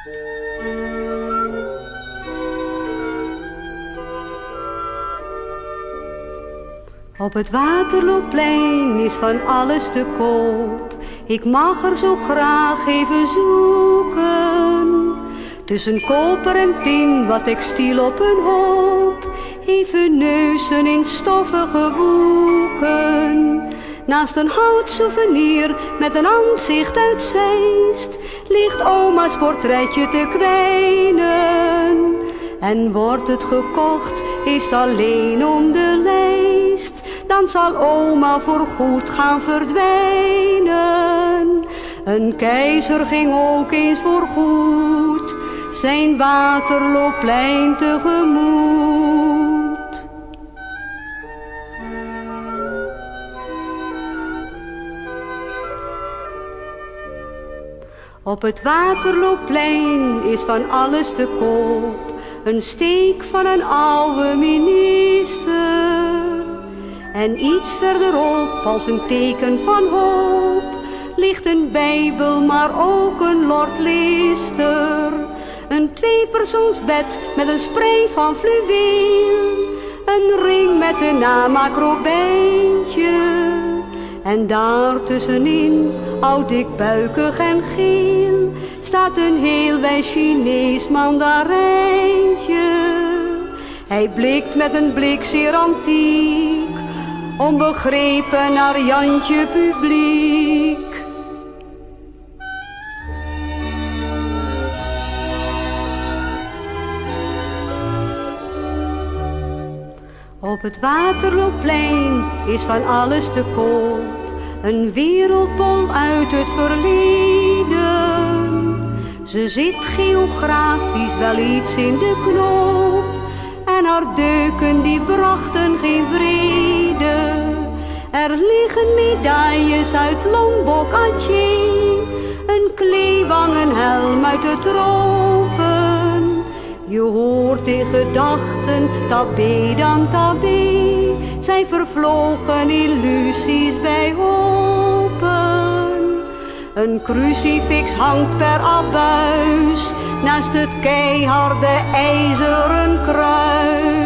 Op het Waterloopplein is van alles te koop. Ik mag er zo graag even zoeken. Tussen koper en tin, wat textiel op een hoop. Even neuzen in stoffige boeken. Naast een houtsouvenir met een aanzicht uit Zeist ligt oma's portretje te kwijnen. En wordt het gekocht, is het alleen om de lijst. Dan zal oma voorgoed gaan verdwijnen. Een keizer ging ook eens voorgoed zijn Waterloopplein tegemoet. Op het Waterloopplein is van alles te koop. Een steek van een oude minister. En iets verderop, als een teken van hoop, ligt een bijbel, maar ook een Lord Lister. Een tweepersoonsbed met een sprei van fluweel. Een ring met de naam Acrobijntje. En daar tussenin, oud dikbuikig en geel, staat een heel wijs Chinees mandarijntje. Hij blikt met een blik zeer antiek, onbegrepen naar Jantje publiek. Op het Waterloopplein is van alles te koop. Een wereldbol uit het verleden. Ze zit geografisch wel iets in de knoop. En haar deuken die brachten geen vrede. Er liggen medailles uit Lombok, Atje. Een kleewang, een helm uit de tropen. Je hoort in gedachten, tabé dan tabé. Zijn vervlogen illusies bij hopen. Een crucifix hangt per abuis naast het keiharde ijzeren kruis.